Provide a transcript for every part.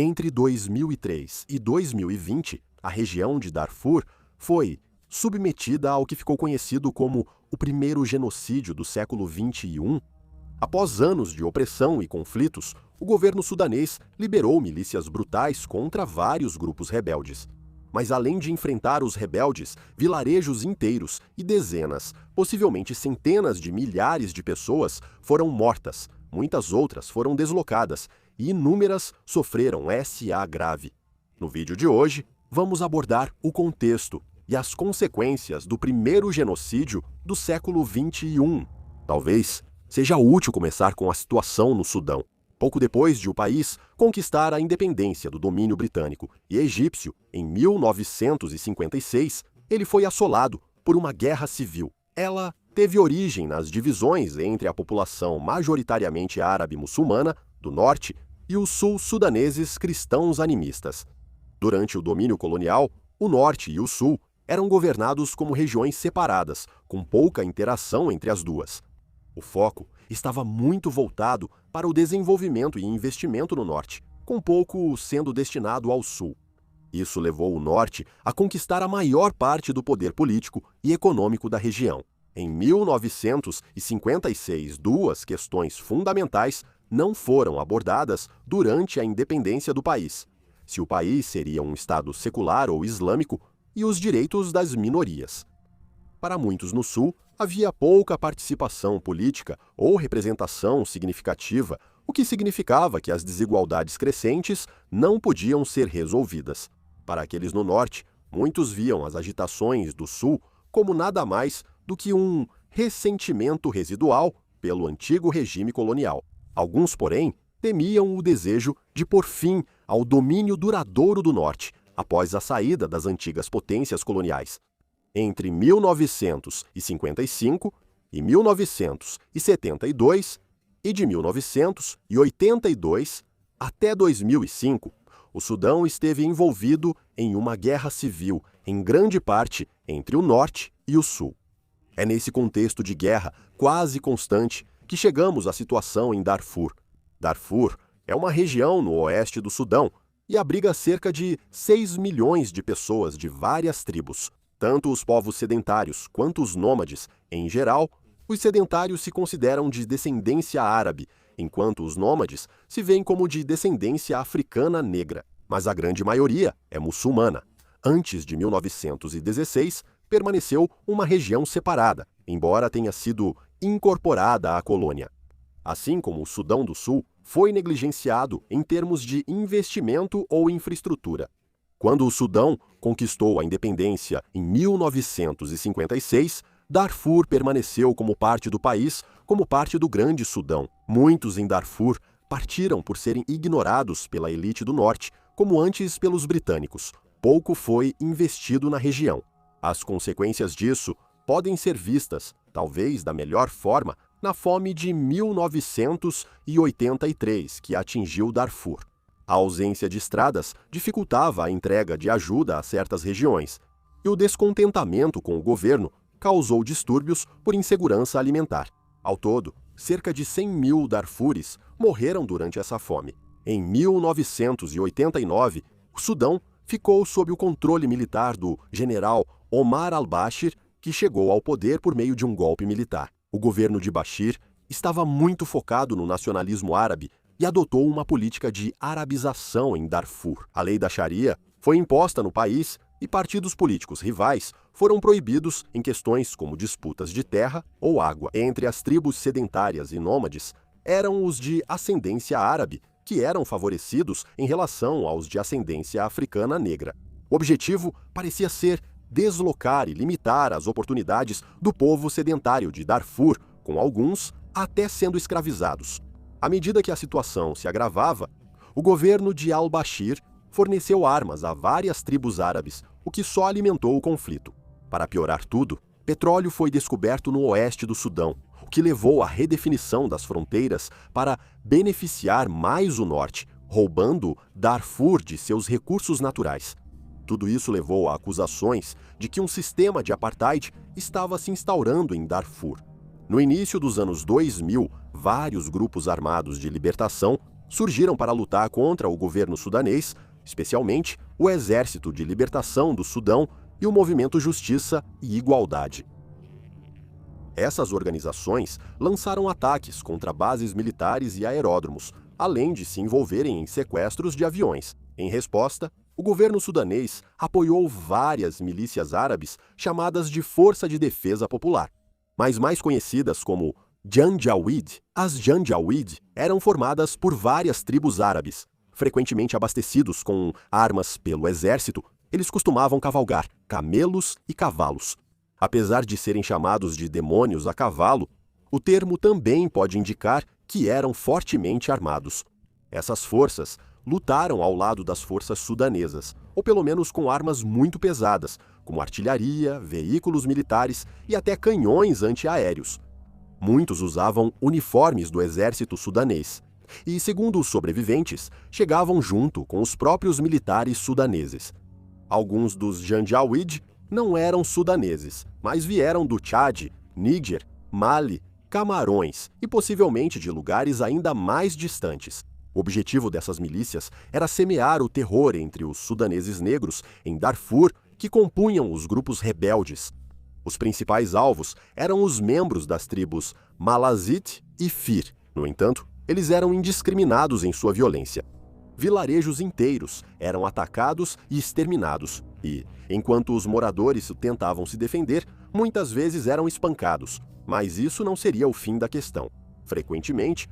Entre 2003 e 2020, a região de Darfur foi submetida ao que ficou conhecido como o primeiro genocídio do século XXI. Após anos de opressão e conflitos, o governo sudanês liberou milícias brutais contra vários grupos rebeldes. Mas além de enfrentar os rebeldes, vilarejos inteiros e dezenas, possivelmente centenas de milhares de pessoas foram mortas, muitas outras foram deslocadas e inúmeras sofreram SA grave. No vídeo de hoje, vamos abordar o contexto e as consequências do primeiro genocídio do século XXI. Talvez seja útil começar com a situação no Sudão. Pouco depois de o país conquistar a independência do domínio britânico e egípcio, em 1956, ele foi assolado por uma guerra civil. Ela teve origem nas divisões entre a população majoritariamente árabe-muçulmana do norte e os sul-sudaneses cristãos animistas. Durante o domínio colonial, o norte e o sul eram governados como regiões separadas, com pouca interação entre as duas. O foco estava muito voltado para o desenvolvimento e investimento no norte, com pouco sendo destinado ao sul. Isso levou o norte a conquistar a maior parte do poder político e econômico da região. Em 1956, duas questões fundamentais não foram abordadas durante a independência do país: se o país seria um estado secular ou islâmico e os direitos das minorias. Para muitos no sul, havia pouca participação política ou representação significativa, o que significava que as desigualdades crescentes não podiam ser resolvidas. Para aqueles no norte, muitos viam as agitações do sul como nada mais do que um ressentimento residual pelo antigo regime colonial. Alguns, porém, temiam o desejo de pôr fim ao domínio duradouro do norte, após a saída das antigas potências coloniais. Entre 1955 e 1972 e de 1982 até 2005, o Sudão esteve envolvido em uma guerra civil, em grande parte entre o norte e o sul. É nesse contexto de guerra quase constante que chegamos à situação em Darfur. Darfur é uma região no oeste do Sudão e abriga cerca de 6 milhões de pessoas de várias tribos. Tanto os povos sedentários quanto os nômades, em geral, os sedentários se consideram de descendência árabe, enquanto os nômades se veem como de descendência africana negra. Mas a grande maioria é muçulmana. Antes de 1916, permaneceu uma região separada, embora tenha sido incorporada à colônia. Assim como o Sudão do Sul foi negligenciado em termos de investimento ou infraestrutura. Quando o Sudão conquistou a independência em 1956, Darfur permaneceu como parte do país, como parte do Grande Sudão. Muitos em Darfur partiram por serem ignorados pela elite do norte, como antes pelos britânicos. Pouco foi investido na região. As consequências disso podem ser vistas, talvez da melhor forma, na fome de 1983, que atingiu Darfur. A ausência de estradas dificultava a entrega de ajuda a certas regiões, e o descontentamento com o governo causou distúrbios por insegurança alimentar. Ao todo, cerca de 100 mil darfures morreram durante essa fome. Em 1989, o Sudão ficou sob o controle militar do general Omar al-Bashir, que chegou ao poder por meio de um golpe militar. O governo de Bashir estava muito focado no nacionalismo árabe e adotou uma política de arabização em Darfur. A lei da Sharia foi imposta no país e partidos políticos rivais foram proibidos em questões como disputas de terra ou água. Entre as tribos sedentárias e nômades, eram os de ascendência árabe, que eram favorecidos em relação aos de ascendência africana negra. O objetivo parecia ser deslocar e limitar as oportunidades do povo sedentário de Darfur, com alguns até sendo escravizados. À medida que a situação se agravava, o governo de al-Bashir forneceu armas a várias tribos árabes, o que só alimentou o conflito. Para piorar tudo, petróleo foi descoberto no oeste do Sudão, o que levou à redefinição das fronteiras para beneficiar mais o norte, roubando Darfur de seus recursos naturais. Tudo isso levou a acusações de que um sistema de apartheid estava se instaurando em Darfur. No início dos anos 2000, vários grupos armados de libertação surgiram para lutar contra o governo sudanês, especialmente o Exército de Libertação do Sudão e o Movimento Justiça e Igualdade. Essas organizações lançaram ataques contra bases militares e aeródromos, além de se envolverem em sequestros de aviões. Em resposta, o governo sudanês apoiou várias milícias árabes chamadas de Força de Defesa Popular, mas mais conhecidas como Janjaweed. As Janjaweed eram formadas por várias tribos árabes. Frequentemente abastecidos com armas pelo exército, eles costumavam cavalgar camelos e cavalos. Apesar de serem chamados de demônios a cavalo, o termo também pode indicar que eram fortemente armados. Essas forças lutaram ao lado das forças sudanesas, ou pelo menos com armas muito pesadas, como artilharia, veículos militares e até canhões antiaéreos. Muitos usavam uniformes do exército sudanês e, segundo os sobreviventes, chegavam junto com os próprios militares sudaneses. Alguns dos Janjaweed não eram sudaneses, mas vieram do Tchad, Níger, Mali, Camarões e possivelmente de lugares ainda mais distantes. O objetivo dessas milícias era semear o terror entre os sudaneses negros em Darfur, que compunham os grupos rebeldes. Os principais alvos eram os membros das tribos Malazite e Fir. No entanto, eles eram indiscriminados em sua violência. Vilarejos inteiros eram atacados e exterminados, e, enquanto os moradores tentavam se defender, muitas vezes eram espancados. Mas isso não seria o fim da questão. Frequentemente,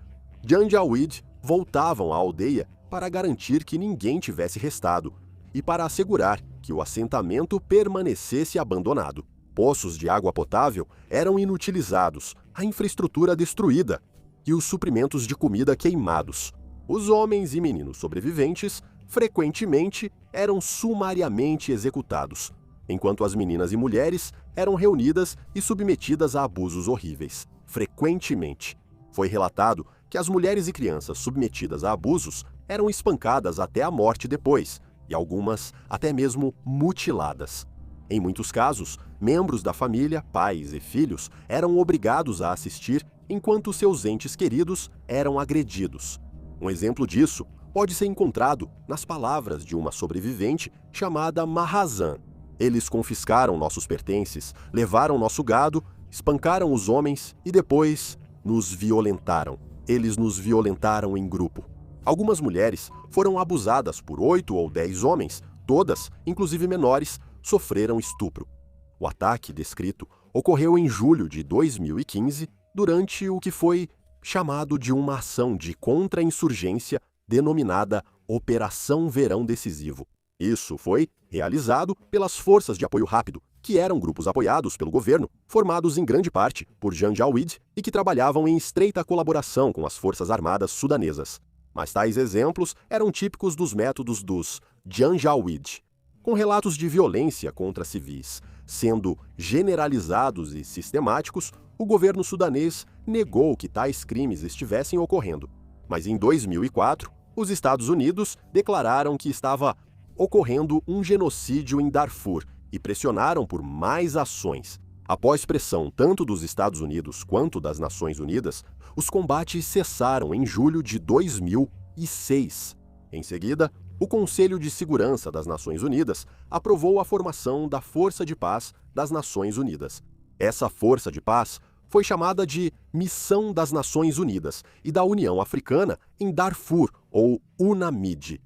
Janjaweed voltavam à aldeia para garantir que ninguém tivesse restado e para assegurar que o assentamento permanecesse abandonado. Poços de água potável eram inutilizados, a infraestrutura destruída e os suprimentos de comida queimados. Os homens e meninos sobreviventes frequentemente eram sumariamente executados, enquanto as meninas e mulheres eram reunidas e submetidas a abusos horríveis. Frequentemente, foi relatado que as mulheres e crianças submetidas a abusos eram espancadas até a morte depois, e algumas até mesmo mutiladas. Em muitos casos, membros da família, pais e filhos, eram obrigados a assistir enquanto seus entes queridos eram agredidos. Um exemplo disso pode ser encontrado nas palavras de uma sobrevivente chamada Mahazan. Eles confiscaram nossos pertences, levaram nosso gado, espancaram os homens e depois nos violentaram. Eles nos violentaram em grupo. Algumas mulheres foram abusadas por 8 ou 10 homens, todas, inclusive menores, sofreram estupro. O ataque descrito ocorreu em julho de 2015, durante o que foi chamado de uma ação de contra-insurgência denominada Operação Verão Decisivo. Isso foi realizado pelas Forças de Apoio Rápido, que eram grupos apoiados pelo governo, formados em grande parte por Janjaweed e que trabalhavam em estreita colaboração com as Forças Armadas sudanesas. Mas tais exemplos eram típicos dos métodos dos Janjaweed, com relatos de violência contra civis sendo generalizados e sistemáticos. O governo sudanês negou que tais crimes estivessem ocorrendo. Mas em 2004, os Estados Unidos declararam que estava ocorrendo um genocídio em Darfur e pressionaram por mais ações. Após pressão tanto dos Estados Unidos quanto das Nações Unidas, os combates cessaram em julho de 2006. Em seguida, o Conselho de Segurança das Nações Unidas aprovou a formação da Força de Paz das Nações Unidas. Essa Força de Paz foi chamada de Missão das Nações Unidas e da União Africana em Darfur, ou UNAMID.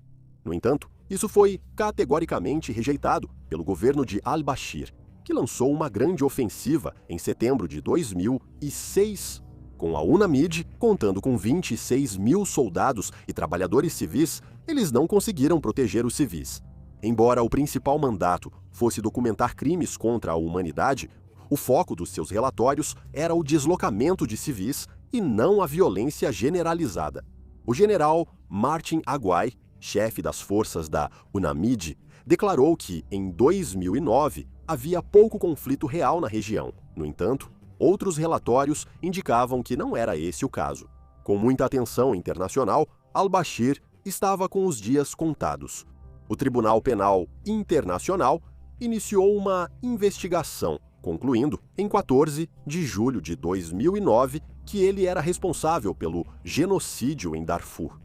No entanto, isso foi categoricamente rejeitado pelo governo de al-Bashir, que lançou uma grande ofensiva em setembro de 2006. Com a UNAMID, contando com 26 mil soldados e trabalhadores civis, eles não conseguiram proteger os civis. Embora o principal mandato fosse documentar crimes contra a humanidade, o foco dos seus relatórios era o deslocamento de civis e não a violência generalizada. O general Martin Agwai, chefe das forças da UNAMID, declarou que, em 2009, havia pouco conflito real na região. No entanto, outros relatórios indicavam que não era esse o caso. Com muita atenção internacional, al-Bashir estava com os dias contados. O Tribunal Penal Internacional iniciou uma investigação, concluindo, em 14 de julho de 2009, que ele era responsável pelo genocídio em Darfur.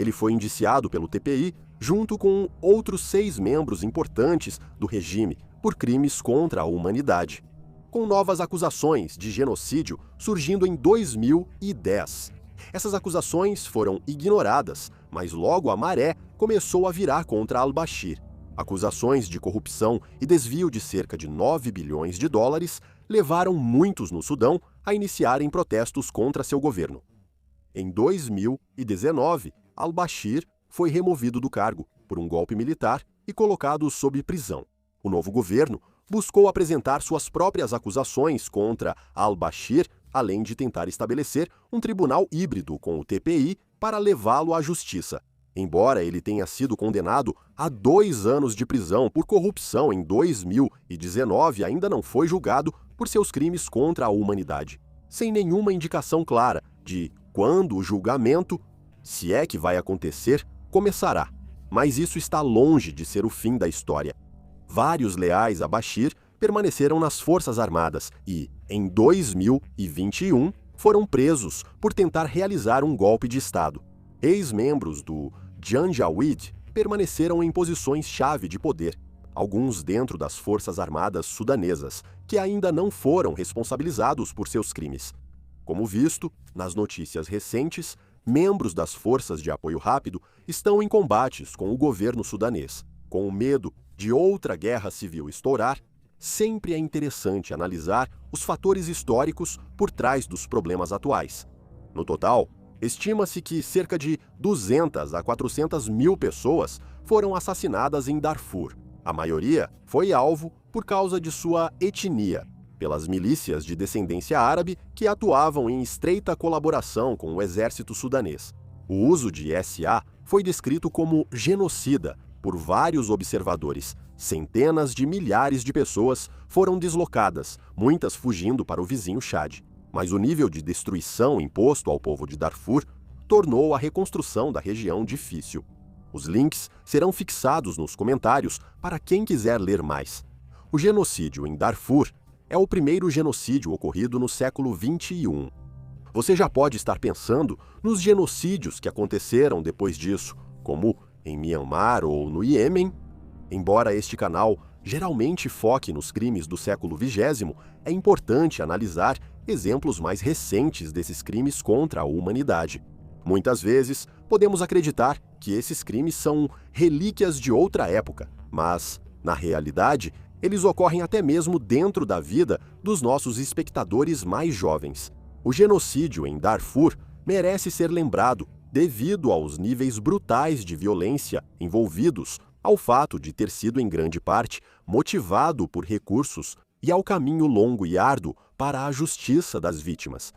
Ele foi indiciado pelo TPI junto com outros 6 membros importantes do regime por crimes contra a humanidade, com novas acusações de genocídio surgindo em 2010. Essas acusações foram ignoradas, mas logo a maré começou a virar contra al-Bashir. Acusações de corrupção e desvio de cerca de 9 bilhões de dólares levaram muitos no Sudão a iniciarem protestos contra seu governo. Em 2019, al-Bashir foi removido do cargo por um golpe militar e colocado sob prisão. O novo governo buscou apresentar suas próprias acusações contra al-Bashir, além de tentar estabelecer um tribunal híbrido com o TPI para levá-lo à justiça. Embora ele tenha sido condenado a 2 anos de prisão por corrupção em 2019, ainda não foi julgado por seus crimes contra a humanidade, sem nenhuma indicação clara de quando o julgamento, se é que vai acontecer, começará. Mas isso está longe de ser o fim da história. Vários leais a Bashir permaneceram nas Forças Armadas e, em 2021, foram presos por tentar realizar um golpe de Estado. Ex-membros do Janjaweed permaneceram em posições-chave de poder, alguns dentro das Forças Armadas sudanesas, que ainda não foram responsabilizados por seus crimes. Como visto, nas notícias recentes, membros das Forças de Apoio Rápido estão em combates com o governo sudanês. Com o medo de outra guerra civil estourar, sempre é interessante analisar os fatores históricos por trás dos problemas atuais. No total, estima-se que cerca de 200 a 400 mil pessoas foram assassinadas em Darfur. A maioria foi alvo por causa de sua etnia, pelas milícias de descendência árabe que atuavam em estreita colaboração com o exército sudanês. O uso de SA foi descrito como genocida por vários observadores. Centenas de milhares de pessoas foram deslocadas, muitas fugindo para o vizinho Chad. Mas o nível de destruição imposto ao povo de Darfur tornou a reconstrução da região difícil. Os links serão fixados nos comentários para quem quiser ler mais. O genocídio em Darfur é o primeiro genocídio ocorrido no século XXI. Você já pode estar pensando nos genocídios que aconteceram depois disso, como em Myanmar ou no Iêmen. Embora este canal geralmente foque nos crimes do século XX, é importante analisar exemplos mais recentes desses crimes contra a humanidade. Muitas vezes, podemos acreditar que esses crimes são relíquias de outra época, mas, na realidade, eles ocorrem até mesmo dentro da vida dos nossos espectadores mais jovens. O genocídio em Darfur merece ser lembrado devido aos níveis brutais de violência envolvidos, ao fato de ter sido em grande parte motivado por recursos e ao caminho longo e árduo para a justiça das vítimas.